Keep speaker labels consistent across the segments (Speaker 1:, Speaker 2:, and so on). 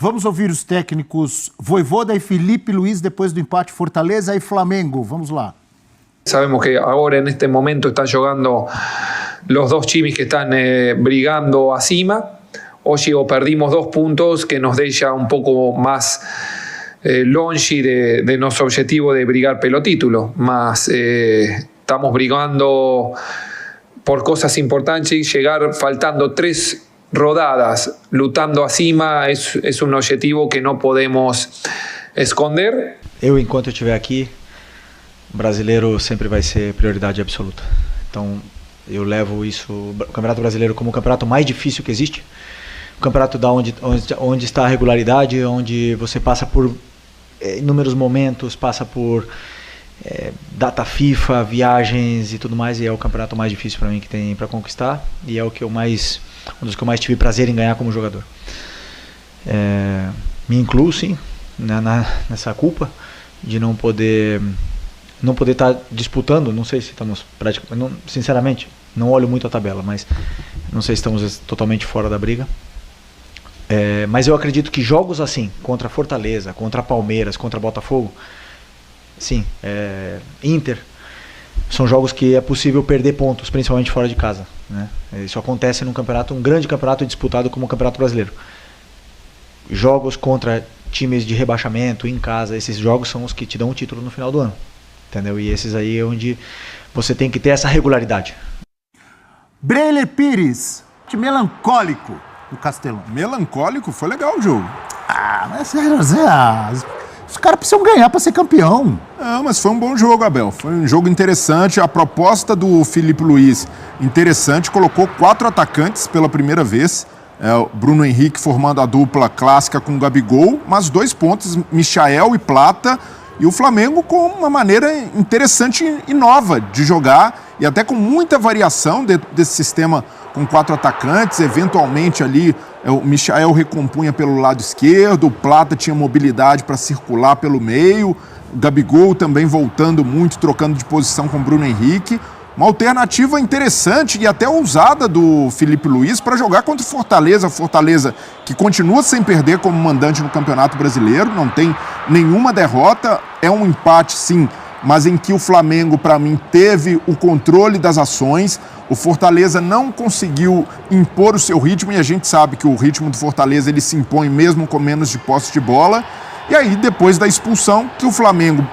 Speaker 1: Vamos ouvir os técnicos Vojvoda e Felipe Luiz depois do empate Fortaleza e Flamengo. Vamos lá.
Speaker 2: Sabemos que ahora en este momento están jugando los dos times que están brigando acima. Hoy perdimos 2 puntos que nos deja un poco más longe de nuestro objetivo de brigar pelo título. Mas estamos brigando por cosas importantes y llegar faltando 3 rodadas, lutando acima, es un objetivo que no podemos esconder.
Speaker 3: Enquanto eu estiver aqui, o brasileiro sempre vai ser prioridade absoluta. Então, eu levo isso, o Campeonato Brasileiro, como o campeonato mais difícil que existe. O campeonato onde está a regularidade, onde você passa por inúmeros momentos, passa por data FIFA, viagens e tudo mais, e é o campeonato mais difícil para mim que tem para conquistar, e é um dos que eu mais tive prazer em ganhar como jogador. Me incluo, sim, nessa culpa de não poder estar disputando. Não sei se estamos praticamente, sinceramente, não olho muito a tabela, mas não sei se estamos totalmente fora da briga. Mas eu acredito que jogos assim, contra Fortaleza, contra Palmeiras, contra Botafogo, sim, Inter, são jogos que é possível perder pontos, principalmente fora de casa, né? Isso acontece num campeonato, um grande campeonato disputado como o Campeonato Brasileiro. Jogos contra times de rebaixamento em casa, esses jogos são os que te dão o título no final do ano, entendeu? E esses aí é onde você tem que ter essa regularidade.
Speaker 1: Breiler Pires, de melancólico do Castelão.
Speaker 4: Melancólico? Foi legal o jogo.
Speaker 1: Mas os caras precisam ganhar para ser campeão.
Speaker 4: Não, mas foi um bom jogo, Abel. Foi um jogo interessante. A proposta do Felipe Luiz, interessante. Colocou 4 atacantes pela primeira vez. O Bruno Henrique formando a dupla clássica com o Gabigol, mas 2 pontos, Michael e Plata. E o Flamengo com uma maneira interessante e nova de jogar, e até com muita variação desse sistema com 4 atacantes. Eventualmente ali o Michael recompunha pelo lado esquerdo, o Plata tinha mobilidade para circular pelo meio, o Gabigol também voltando muito, trocando de posição com o Bruno Henrique. Uma alternativa interessante e até ousada do Felipe Luiz para jogar contra o Fortaleza. Fortaleza que continua sem perder como mandante no Campeonato Brasileiro, não tem nenhuma derrota. É um empate, sim, mas em que o Flamengo, para mim, teve o controle das ações. O Fortaleza não conseguiu impor o seu ritmo, e a gente sabe que o ritmo do Fortaleza ele se impõe mesmo com menos de posse de bola. E aí, depois da expulsão, que o Flamengo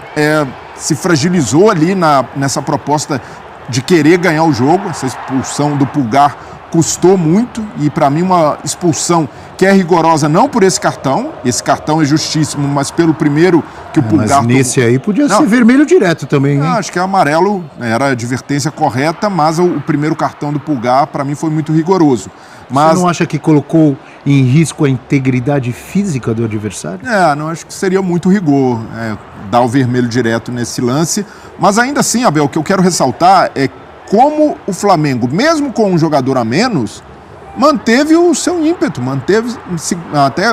Speaker 4: se fragilizou ali nessa proposta de querer ganhar o jogo. Essa expulsão do Pulgar custou muito, e para mim uma expulsão que é rigorosa não por esse cartão é justíssimo, mas pelo primeiro que o Pulgar...
Speaker 1: Mas nesse aí podia ser vermelho direto também, hein?
Speaker 4: Acho que é amarelo, era a advertência correta, mas o primeiro cartão do Pulgar para mim foi muito rigoroso. Mas...
Speaker 1: Você não acha que colocou em risco a integridade física do adversário?
Speaker 4: Não acho que seria muito rigor dar o vermelho direto nesse lance. Mas ainda assim, Abel, o que eu quero ressaltar é como o Flamengo, mesmo com um jogador a menos, manteve o seu ímpeto, manteve-se até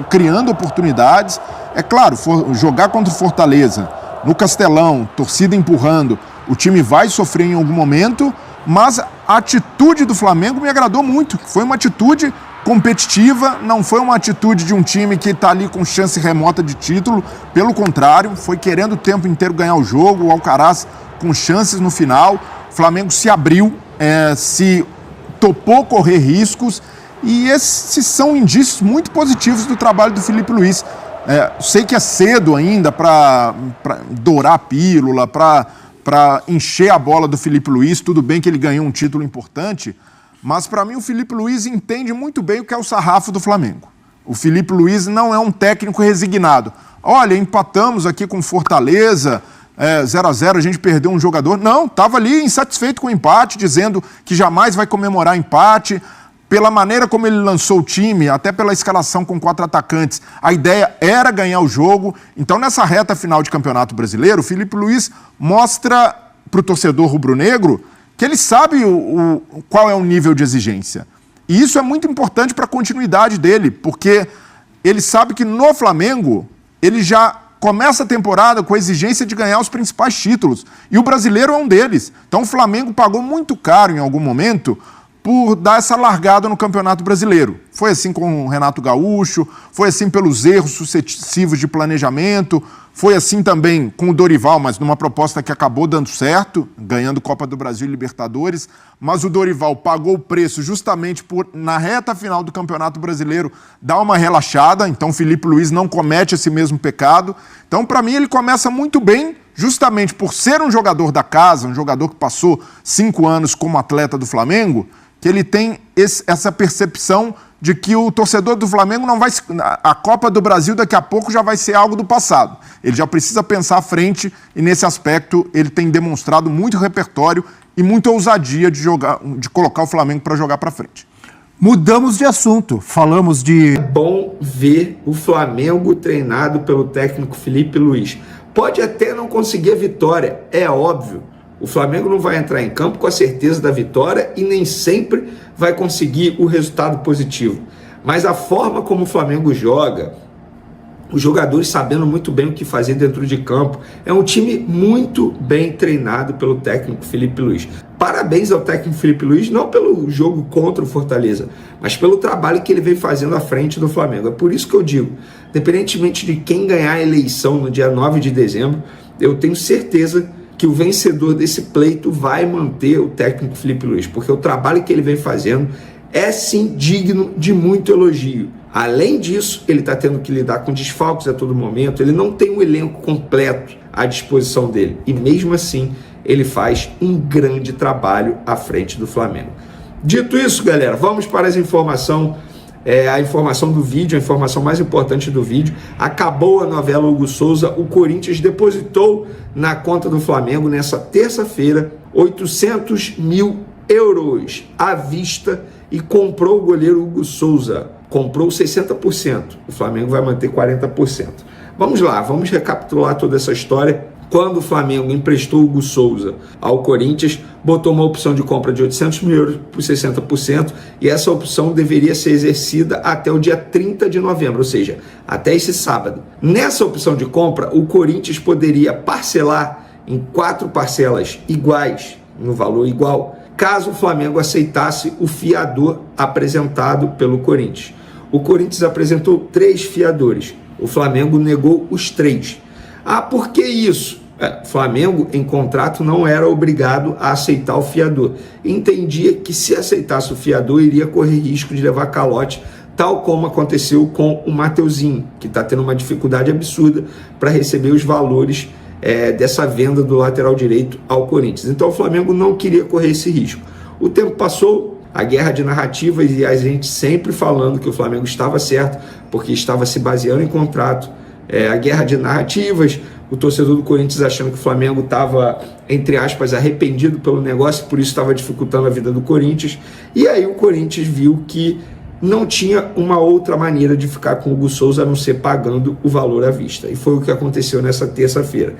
Speaker 4: criando oportunidades. É claro, jogar contra o Fortaleza, no Castelão, torcida empurrando, o time vai sofrer em algum momento, mas a atitude do Flamengo me agradou muito. Foi uma atitude competitiva, não foi uma atitude de um time que está ali com chance remota de título. Pelo contrário, foi querendo o tempo inteiro ganhar o jogo, o Alcaraz com chances no final. O Flamengo se abriu, se topou correr riscos, e esses são indícios muito positivos do trabalho do Felipe Luiz. Sei que é cedo ainda para dourar a pílula, para encher a bola do Felipe Luiz. Tudo bem que ele ganhou um título importante, mas para mim o Felipe Luiz entende muito bem o que é o sarrafo do Flamengo. O Felipe Luiz não é um técnico resignado. Olha, empatamos aqui com Fortaleza, 0-0, a gente perdeu um jogador. Não, estava ali insatisfeito com o empate, dizendo que jamais vai comemorar empate. Pela maneira como ele lançou o time, até pela escalação com 4 atacantes, a ideia era ganhar o jogo. Então, nessa reta final de Campeonato Brasileiro, o Felipe Luiz mostra para o torcedor rubro-negro que ele sabe qual é o nível de exigência. E isso é muito importante para a continuidade dele, porque ele sabe que no Flamengo ele já começa a temporada com a exigência de ganhar os principais títulos. E o brasileiro é um deles. Então o Flamengo pagou muito caro em algum momento por dar essa largada no Campeonato Brasileiro. Foi assim com o Renato Gaúcho, foi assim pelos erros sucessivos de planejamento, foi assim também com o Dorival, mas numa proposta que acabou dando certo, ganhando Copa do Brasil e Libertadores, mas o Dorival pagou o preço justamente por, na reta final do Campeonato Brasileiro, dar uma relaxada, então Filipe Luís não comete esse mesmo pecado. Então, para mim, ele começa muito bem, justamente por ser um jogador da casa, um jogador que passou 5 anos como atleta do Flamengo, que ele tem essa percepção de que o torcedor do Flamengo não vai... A Copa do Brasil daqui a pouco já vai ser algo do passado. Ele já precisa pensar à frente e, nesse aspecto, ele tem demonstrado muito repertório e muita ousadia de colocar o Flamengo para jogar para frente.
Speaker 1: Mudamos de assunto, falamos de...
Speaker 5: É bom ver o Flamengo treinado pelo técnico Filipe Luís. Pode até não conseguir a vitória, é óbvio. O Flamengo não vai entrar em campo com a certeza da vitória e nem sempre vai conseguir o resultado positivo. Mas a forma como o Flamengo joga, os jogadores sabendo muito bem o que fazer dentro de campo, é um time muito bem treinado pelo técnico Filipe Luís. Parabéns ao técnico Filipe Luís, não pelo jogo contra o Fortaleza, mas pelo trabalho que ele vem fazendo à frente do Flamengo. É por isso que eu digo, independentemente de quem ganhar a eleição no dia 9 de dezembro, eu tenho certeza que o vencedor desse pleito vai manter o técnico Filipe Luís, porque o trabalho que ele vem fazendo é sim digno de muito elogio. Além disso, ele está tendo que lidar com desfalques a todo momento, ele não tem um elenco completo à disposição dele, e mesmo assim ele faz um grande trabalho à frente do Flamengo. Dito isso, galera, vamos para a informação do vídeo, a informação mais importante do vídeo. Acabou a novela Hugo Souza, o Corinthians depositou na conta do Flamengo nessa terça-feira 800 mil euros à vista e comprou o goleiro Hugo Souza. Comprou 60%, o Flamengo vai manter 40%. Vamos lá, vamos recapitular toda essa história. Quando o Flamengo emprestou o Hugo Souza ao Corinthians, botou uma opção de compra de 800 mil euros por 60%, e essa opção deveria ser exercida até o dia 30 de novembro, ou seja, até esse sábado. Nessa opção de compra, o Corinthians poderia parcelar em 4 parcelas iguais, no valor igual, caso o Flamengo aceitasse o fiador apresentado pelo Corinthians. O Corinthians apresentou 3 fiadores, o Flamengo negou os 3. Ah, por que isso? O Flamengo, em contrato, não era obrigado a aceitar o fiador. Entendia que se aceitasse o fiador, iria correr risco de levar calote, tal como aconteceu com o Mateuzinho, que está tendo uma dificuldade absurda para receber os valores dessa venda do lateral direito ao Corinthians. Então o Flamengo não queria correr esse risco. O tempo passou, a guerra de narrativas, e a gente sempre falando que o Flamengo estava certo, porque estava se baseando em contrato. A guerra de narrativas, o torcedor do Corinthians achando que o Flamengo estava, entre aspas, arrependido pelo negócio, por isso estava dificultando a vida do Corinthians. E aí o Corinthians viu que não tinha uma outra maneira de ficar com o Hugo Souza a não ser pagando o valor à vista. E foi o que aconteceu nessa terça-feira.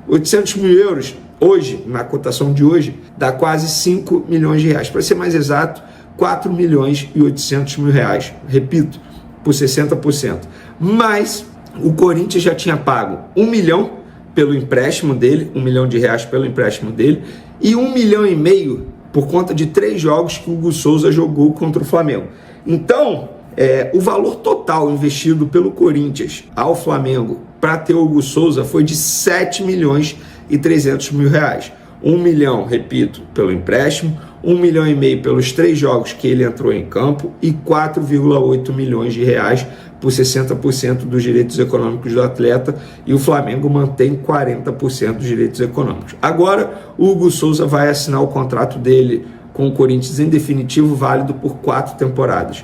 Speaker 5: 800 mil euros, hoje, na cotação de hoje, dá quase 5 milhões de reais. Para ser mais exato, 4 milhões e 800 mil reais. Repito, por 60%. Mas o Corinthians já tinha pago 1 milhão pelo empréstimo dele, 1 milhão de reais pelo empréstimo dele, e 1,5 milhão por conta de 3 jogos que o Hugo Souza jogou contra o Flamengo. Então, o valor total investido pelo Corinthians ao Flamengo para ter o Hugo Souza foi de 7 milhões e 300 mil reais. 1 milhão, repito, pelo empréstimo, 1,5 milhão pelos 3 jogos que ele entrou em campo e 4,8 milhões de reais por 60% dos direitos econômicos do atleta, e o Flamengo mantém 40% dos direitos econômicos. Agora, o Hugo Souza vai assinar o contrato dele com o Corinthians em definitivo, válido por 4 temporadas.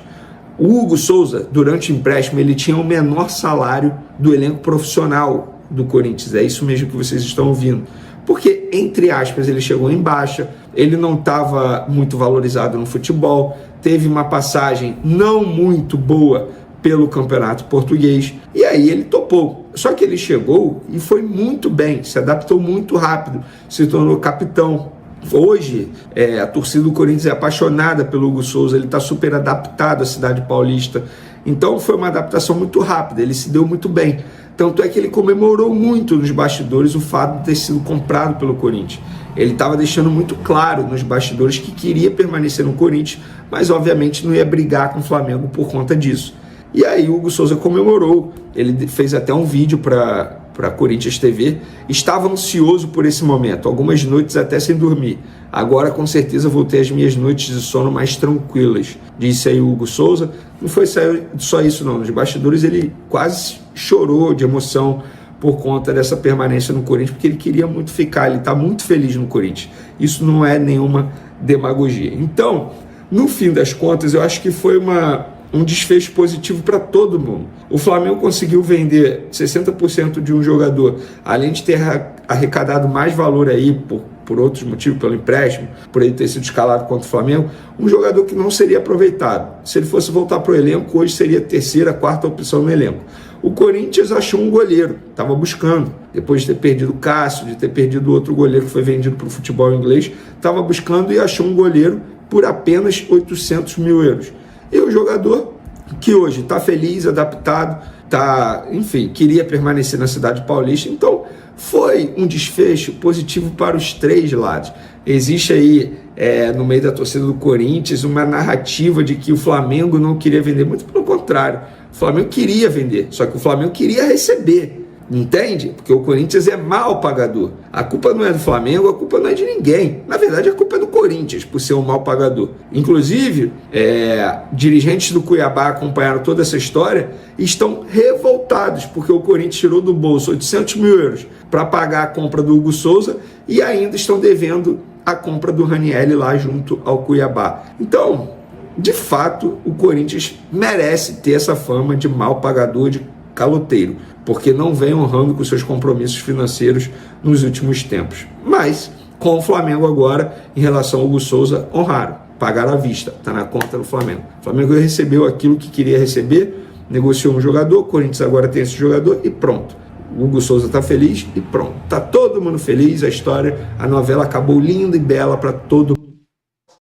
Speaker 5: O Hugo Souza, durante o empréstimo, ele tinha o menor salário do elenco profissional do Corinthians. É isso mesmo que vocês estão ouvindo. Porque, entre aspas, ele chegou em baixa, ele não estava muito valorizado no futebol, teve uma passagem não muito boa pelo Campeonato Português, e aí ele topou. Só que ele chegou e foi muito bem, se adaptou muito rápido, se tornou capitão. Hoje, a torcida do Corinthians é apaixonada pelo Hugo Souza, ele está super adaptado à cidade paulista. Então foi uma adaptação muito rápida, ele se deu muito bem. Tanto é que ele comemorou muito nos bastidores o fato de ter sido comprado pelo Corinthians. Ele estava deixando muito claro nos bastidores que queria permanecer no Corinthians, mas obviamente não ia brigar com o Flamengo por conta disso. E aí o Hugo Souza comemorou, ele fez até um vídeo para Corinthians TV, estava ansioso por esse momento, algumas noites até sem dormir. Agora com certeza vou ter as minhas noites de sono mais tranquilas, disse aí o Hugo Souza. Não foi só isso não, nos bastidores ele quase chorou de emoção por conta dessa permanência no Corinthians, porque ele queria muito ficar, ele está muito feliz no Corinthians. Isso não é nenhuma demagogia. Então, no fim das contas, eu acho que foi um desfecho positivo para todo mundo. O Flamengo conseguiu vender 60% de um jogador, além de ter arrecadado mais valor aí por outros motivos, pelo empréstimo, por ele ter sido escalado contra o Flamengo, um jogador que não seria aproveitado. Se ele fosse voltar para o elenco, hoje seria a terceira, quarta opção no elenco. O Corinthians achou um goleiro, estava buscando, depois de ter perdido o Cássio, de ter perdido outro goleiro que foi vendido para o futebol inglês, estava buscando e achou um goleiro por apenas 800 mil euros. E o jogador, que hoje está feliz, adaptado, enfim, queria permanecer na cidade paulista, então foi um desfecho positivo para os três lados. Existe aí, no meio da torcida do Corinthians, uma narrativa de que o Flamengo não queria vender, muito pelo contrário, o Flamengo queria vender, só que o Flamengo queria receber. Entende? Porque o Corinthians é mal pagador. A culpa não é do Flamengo, a culpa não é de ninguém. Na verdade, a culpa é do Corinthians, por ser um mal pagador. Inclusive, dirigentes do Cuiabá acompanharam toda essa história e estão revoltados, porque o Corinthians tirou do bolso 800 mil euros para pagar a compra do Hugo Souza e ainda estão devendo a compra do Ranieri lá junto ao Cuiabá. Então, de fato, o Corinthians merece ter essa fama de mal pagador, de caloteiro, porque não vem honrando com seus compromissos financeiros nos últimos tempos. Mas, com o Flamengo agora, em relação ao Hugo Souza, honraram, pagaram à vista, está na conta do Flamengo. O Flamengo recebeu aquilo que queria receber, negociou um jogador, o Corinthians agora tem esse jogador e pronto. O Hugo Souza está feliz e pronto. Está todo mundo feliz, a história, a novela acabou linda e bela para todo mundo.